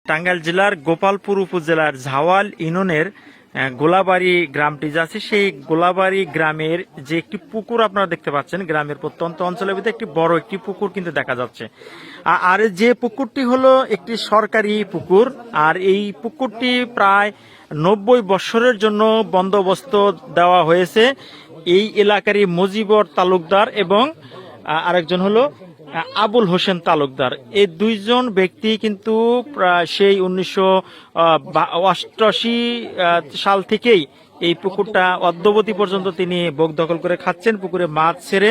টাঙ্গাইল জেলার গোপালপুর উপজেলার ঝাওয়াল ইউনিয়নের গোলাবাড়ি গ্রামটি যে আছে, সেই গোলাবাড়ি গ্রামের যে একটি পুকুর আপনারা দেখতে পাচ্ছেন, গ্রামের প্রত্যন্ত অঞ্চলের ভিতরে একটি বড় একটি পুকুর কিন্তু দেখা যাচ্ছে। আর যে পুকুরটি হলো একটি সরকারি পুকুর, আর এই পুকুরটি প্রায় 90 বছরের জন্য বন্দোবস্ত দেওয়া হয়েছে এই এলাকারই মুজিবর তালুকদার এবং আরেকজন হলো আবুল হোসেন তালুকদার। এই দুইজন ব্যক্তি কিন্তু সেই 1988 সাল থেকেই এই পুকুরটা অদ্যাবধি পর্যন্ত তিনি ভোগ দখল করে খাচ্ছেন। পুকুরে মাছ ছেড়ে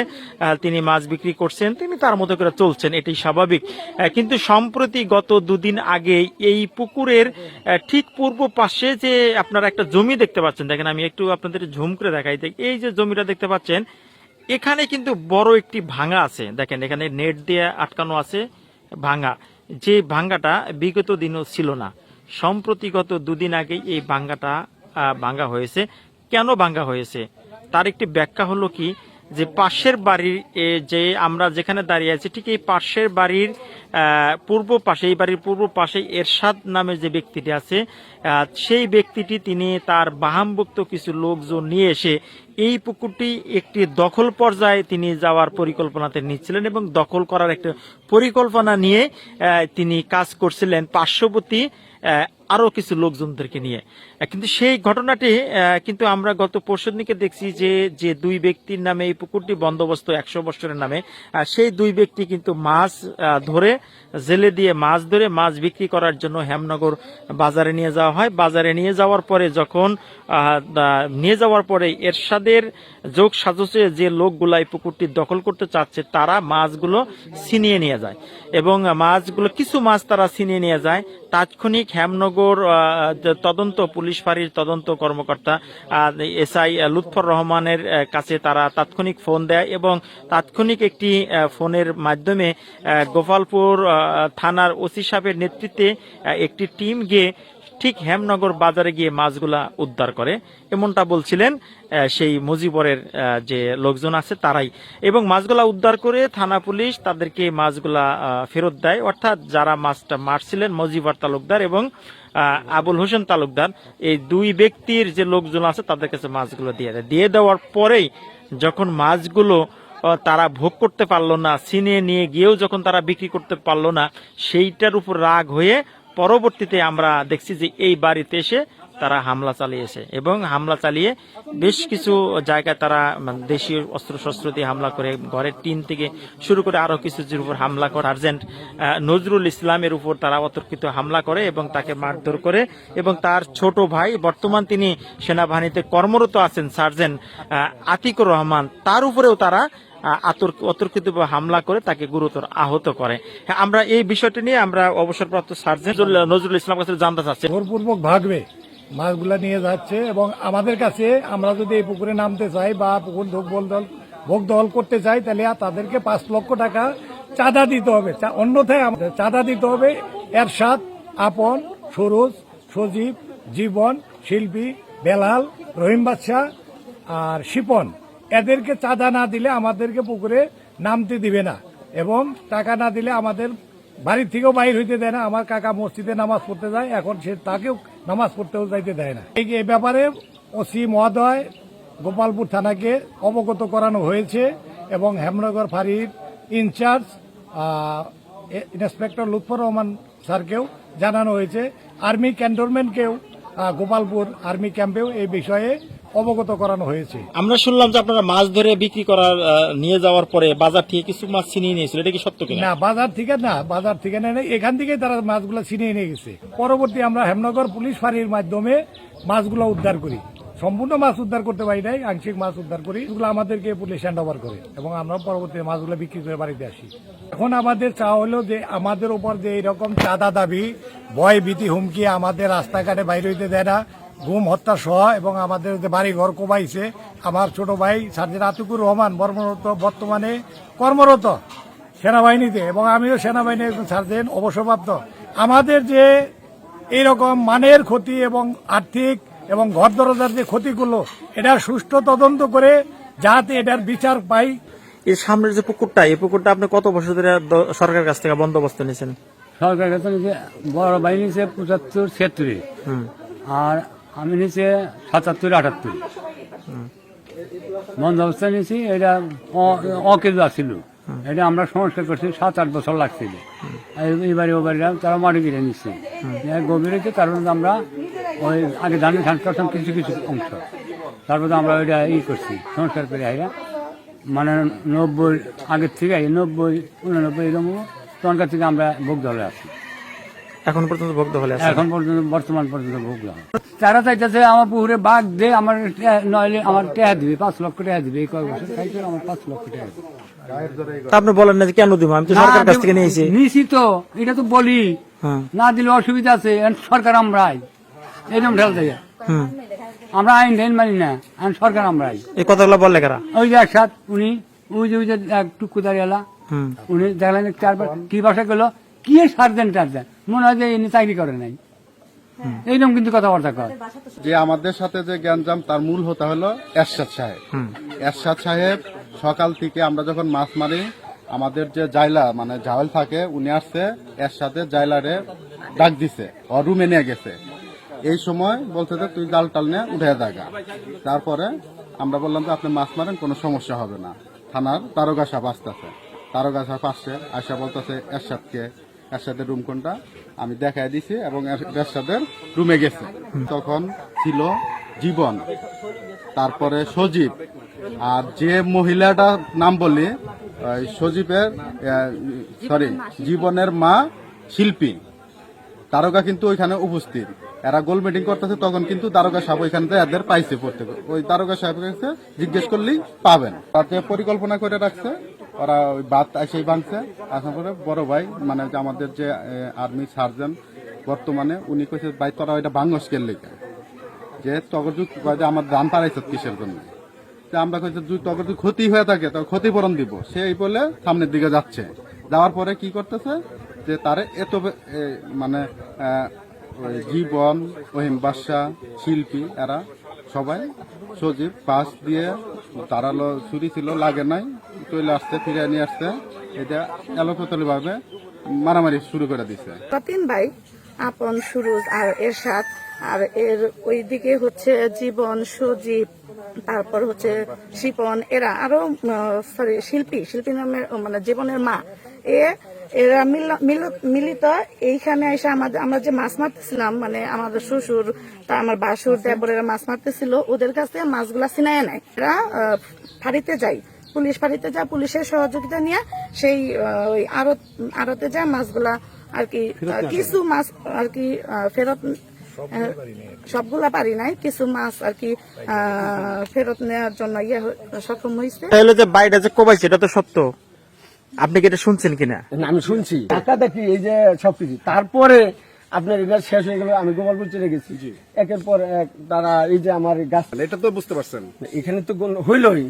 তিনি মাছ বিক্রি করছেন, তিনি তার মতো করে চলছেন, এটাই স্বাভাবিক। কিন্তু সম্প্রতি গত দুদিন আগে এই পুকুরের ঠিক পূর্ব পাশে যে আপনারা একটা জমি দেখতে পাচ্ছেন, দেখেন আমি একটু আপনাদের ঝুম করে দেখাই, এই যে জমিটা দেখতে পাচ্ছেন এখানে কিন্তু বড় একটি ভাঙা আছে। দেখেন এখানে নেট দিয়ে আটকানো আছে ভাঙা, যে ভাঙ্গাটা বিগত দিনও ছিল না, সম্প্রতি গত দুদিন আগেই এই ভাঙ্গাটা ভাঙ্গা হয়েছে। কেন ভাঙ্গা হয়েছে তার একটি ব্যাখ্যা হলো কি, যে পাশের বাড়ির যে আমরা যেখানে দাঁড়িয়ে আছি ঠিক এই পাশের বাড়ির পূর্ব পাশে, এই বাড়ির পূর্ব পাশে এরশাদ নামে যে ব্যক্তিটি আছে, সেই ব্যক্তিটি তিনি তার বাহামভুক্ত কিছু লোকজন নিয়ে এসে এই পুকুরটি একটি দখল পর্যায়ে তিনি যাওয়ার পরিকল্পনাতে নিচ্ছিলেন এবং দখল করার একটা পরিকল্পনা নিয়ে তিনি কাজ করছিলেন পার্শ্ববর্তী আরো কিছু লোকজনদেরকে নিয়ে। কিন্তু সেই ঘটনাটি কিন্তু আমরা গত পরশুদিনকে দেখছি যে দুই ব্যক্তির নামে এই পুকুরটি বন্দোবস্ত 100 বছরের নামে, সেই দুই ব্যক্তি কিন্তু মাছ ধরে জেলে দিয়ে মাছ ধরে মাছ বিক্রি করার জন্য হেমনগর বাজারে নিয়ে যাওয়া হয়। বাজারে নিয়ে যাওয়ার পরে যখন নিয়ে যাওয়ার পরে এরশাদের যোগ সাজসে যে লোকগুলা এই পুকুরটি দখল করতে চাচ্ছে তারা মাছগুলো ছিনিয়ে নিয়ে যায় এবং মাছগুলো কিছু মাছ তারা ছিনিয়ে নিয়ে যায়। তাৎক্ষণিক হেমনগর তদন্ত পুলিশ ফাঁড়ির তদন্ত কর্মকর্তা এসআই লুৎফর রহমানের কাছে তারা তাৎক্ষণিক ফোন দেয় এবং তাৎক্ষণিক একটি ফোনের মাধ্যমে গোপালপুর থানার ওসি সাহেবের নেতৃত্বে একটি টিম গিয়ে ঠিক হেমনগর বাজারে গিয়ে মাছগুলা উদ্ধার করে, এমনটা বলছিলেন সেই মুজিবরের যে লোকজন আছে তারাই। এবং মাছগুলা উদ্ধার করে থানা পুলিশ তাদেরকে মাছগুলা ফেরত দেয়, অর্থাৎ যারা মাছটা মারছিলেন মুজিবর তালুকদার এবং আবুল হোসেন তালুকদার, এই দুই ব্যক্তির যে লোকজন আছে তাদের কাছে মাছগুলো দিয়ে দেয়। দিয়ে দেওয়ার পরেই যখন মাছগুলো তারা ভোগ করতে পারলো না, ছিনিয়ে নিয়ে গিয়েও যখন তারা বিক্রি করতে পারলো না, সেইটার উপর রাগ হয়ে পরবর্তীতে আমরা দেখছি যে এই বাড়িতে এসে তারা হামলা চালিয়েছে এবং হামলা চালিয়ে বেশ কিছু জায়গায় তারা দেশীয় অস্ত্রশস্ত্র দিয়ে হামলা করে, ঘরের টিন থেকে শুরু করে আরো কিছুর উপর হামলা করে। সার্জেন্ট নজরুল ইসলামের উপর তারা অতর্কিত হামলা করে এবং তাকে মারধর করে এবং তার ছোট ভাই, বর্তমান তিনি সেনাবাহিনীতে কর্মরত আছেন, সার্জেন্ট আতিকুর রহমান, তার উপরেও তারা অতর্কিত হামলা করে তাকে গুরুতর আহত করে। আমরা এই বিষয়টি নিয়ে আমরা অবসরপ্রাপ্ত সার্জেন্ট নজরুল ইসলাম কাছে জানতে চাচ্ছি। জোরপূর্বক ভাগবে মাছগুলা নিয়ে যাচ্ছে এবং আমাদের কাছে আমরা যদি এই পুকুরে নামতে চাই বা পুকুর ভোগ দখল করতে চাই তাহলে তাদেরকে 5 লক্ষ টাকা চাঁদা দিতে হবে, অন্যথায় আমাদের চাঁদা দিতে হবে এরশাদ, আপন, সরোজ, সজীব, জীবন, শিল্পী, বেলাল, রহিম বাদশাহ আর শিপন, এদেরকে চাঁদা না দিলে আমাদেরকে পুকুরে নামতে দিবে না এবং টাকা না দিলে আমাদের বাড়ির থেকেও বাইর হইতে দেয় না। আমার কাকা মসজিদে নামাজ পড়তে যায়, এখন সে তাকেও নামাজ পড়তেও যাইতে দেয় না। এই ব্যাপারে ওসি মহোদয় গোপালপুর থানাকে অবগত করানো হয়েছে এবং হেমনগর ফাঁড়ির ইনচার্জ ইন্সপেক্টর লুৎফর রহমান স্যারকেও জানানো হয়েছে। আর্মি ক্যান্টনমেন্টকেও গোপালপুর আর্মি ক্যাম্পেও এই বিষয়ে অবগত করানো হয়েছে। আমরা শুনলাম যে আপনারা মাছ ধরে বিক্রি করার নিয়ে যাওয়ার পরে বাজার থেকে কিছু মাছ ছিনিয়ে নিয়েছিল, এটা কি সত্য কিনা? না, বাজার থেকে নেই, এখান থেকে তারা মাছগুলো ছিনিয়ে নিয়ে গেছে। পরবর্তী আমরা হেমনগর পুলিশ ফাঁড়ির মাধ্যমে মাছগুলো উদ্ধার করি, সম্পূর্ণ মাছ উদ্ধার করতে পারি নাই, আংশিক মাছ উদ্ধার করি, এগুলো আমাদেরকে পুলিশ হ্যান্ড ওভার করে এবং আমরা পরবর্তী মাছগুলো বিক্রি করে বাড়িতে আসি। এখন আমাদের চাওয়া হলো যে আমাদের উপর যে এইরকম চাঁদা দাবি, ভয় ভীতি, হুমকি, আমাদের রাস্তাঘাটে বাইরে হইতে দেয় না, গুম হত্যা সহ এবং আমাদের যে বাড়ি ঘর কোবাইছে। আমার ছোট ভাই সার্জেন্ট আতিকুর রহমান বর্তমানে কর্মরত সেনাবাহিনীতে এবং আমিও সেনাবাহিনীর একজন সার্জেন্ট অবসরপ্রাপ্ত। আমাদের যে এইরকম মানের ক্ষতি এবং আর্থিক এবং ঘর দরজার যে ক্ষতিগুলো, এটার সুষ্ঠু তদন্ত করে যাতে এটার বিচার পাই। এই সামনের যে পুকুরটা, এই পুকুরটা আপনি কত বছর ধরে সরকারের কাছ থেকে বন্দোবস্ত নিয়েছেন? সরকারের কাছে নিচে বড় ভাই নিচে 75-76, আর আমি নিচে 77-78। বন্ধ অবস্থা নিয়েছি, এটা অকেজ ছিল, এটা আমরা সংস্কার করছি 7-8 বছর লাগছিল। এই বাড়ি ও বাড়িরা তারা মাটি কিনে নিচ্ছে গভীরে, তার মধ্যে আমরা ওই আগে ধানের ধান করতাম কিছু কিছু অংশ, তারপরে আমরা ওইটা করছি সংস্কার করে আইরা, মানে 90 আগের থেকে 90-89 এরকম তখনকার থেকে আমরা ভোগ দলে আছি। এখন পর্যন্ত ভোগ হলে এখন পর্যন্ত বর্তমান পর্যন্ত ভোগ দল তারা চাইতেছে আমার পুকুরে বাঘ দে, আমার নইলে আমার টাকা দিবে, 5 লক্ষ টাকা দিবে। এই কয়েক বছর খাইছে আমার 5 লক্ষ টাকা দিবে। আপনি বলেন না যে কেন দিব, আমি তো সরকারের কাছ থেকে নিয়েছি। নিছি তো, এটা তো বলি, না দিলে অসুবিধা আছে, সরকার আমরাই এরকম ঢেল থেকে আমরা আইন ঢেন মানি না, সরকার আমরাই। এই কথাগুলো বললে কারা? ওই যে একসাথ উনি ওই যে টুকু দাঁড়িয়েলা, উনি দেখলেন 4 বার কি বাসা গেল, কি সারদেন টারদেন, মনে হয় যে ইনি চাকরি করে নাই, এইরকম কিন্তু কথাবার্তা কয়। যে আমাদের সাথে যে জ্ঞানজাম তার মূল হতে হলো এরশাদ সাহেব। এরশাদ সাহেব সকাল থেকে আমরা যখন মাছ মারি, আমাদের যে জাইলা মানে জাওয়াল থাকে, উনি আসছে এরশাদের জাইলারে ডাক দিছে, ও রুমে নিয়ে গেছে। এই সময় বলছে যে তুই জাল টাল নিয়ে উঠে জায়গা। তারপরে আমরা বললাম যে আপনি মাছ মারেন, কোনো সমস্যা হবে না। থানার দারোগা সাহেব আসতেছে, দারোগা সাহেব আসছে, আয়সা বলতেছে এরশাদের রুম কোনটা, আমি দেখাই দিছি এবং এরশাদের রুমে গেছে। তখন ছিল জীবন, তারপরে সজীব, আর যে মহিলাটার নাম বলি সজীবের জীবনের মা শিল্পী, দারোগা কিন্তু ওইখানে উপস্থিত। এরা গোল মিটিং করতেছে, তখন কিন্তু দারোগা সাহেব ওইখানে এদের পাইছে পড়তে। ওই দারোগা সাহেবের কাছে জিজ্ঞেস করলেই পাবেন। তাতে পরিকল্পনা করে রাখছে, ওরা ওই বাদ এসেই ভাঙছে। আসার পরে বড় ভাই মানে যে আমাদের যে আর্মি সার্জন বর্তমানে, উনি কইছে ভাই তোরা ওইটা ভাঙস কেন লেখা, যে তখন আমার ধান পাড়াইছ কিসের জন্য। আমরা কইছি তখন ক্ষতি হয়ে থাকে তো ক্ষতিপূরণ দিব, সেই বলে সামনের দিকে যাচ্ছে। যাওয়ার পরে কি করতেছে যে তারে এত মানে জীবন, ওহিম বাদশা, শিল্পী, এরা সবাই সজীব পাশ দিয়ে তারালো ছুরি ছিল, লাগে নাই, চলে আসছে, ফিরে নিয়ে আসছে। এটা এলোপাতালি ভাবে মারামারি শুরু করে দিছে। 3 ভাই, আপন, সুরুজ আর এরশাদ, আর এর ওইদিকে হচ্ছে জীবন, সজীব, তারপর হচ্ছে শিপন, এরা আরো শিল্পী নামের মানে জীবনের মা, এরা মিলিত এইখানে এসে আমরা যে মাছ মারতেছিলাম, মানে আমাদের শ্বশুর তা আমার বাসুর দেবরেরা মাছ মারতেছিল, ওদের কাছে মাছগুলা ছিনায় নেয়। এরা ফাঁড়িতে যায়, পুলিশ ফাঁড়িতে যায়, পুলিশের সহযোগিতা নিয়ে সেই ওই আড়তে যায় মাছগুলা আর কি, কিছু মাছ আর কি ফেরত, সবগুলা পারি নাই, কিছু মাছ আর কি ফেরত নেওয়ার জন্য সক্ষম হয়েছে। তাহলে যে বাইরে যে কোবাইছে এটা তো সত্য, আপনি কি এটা শুনছেন কিনা? আমি শুনছি টাকা দেখি এই যে সবকিছু, তারপরে আপনার এটা শেষ হয়ে গেল, আমি গোপালপুর চলে গেছি, একের পর এক তারা এই যে আমার গাছ, এটা তো বুঝতে পারছেন, এখানে তো হইলই।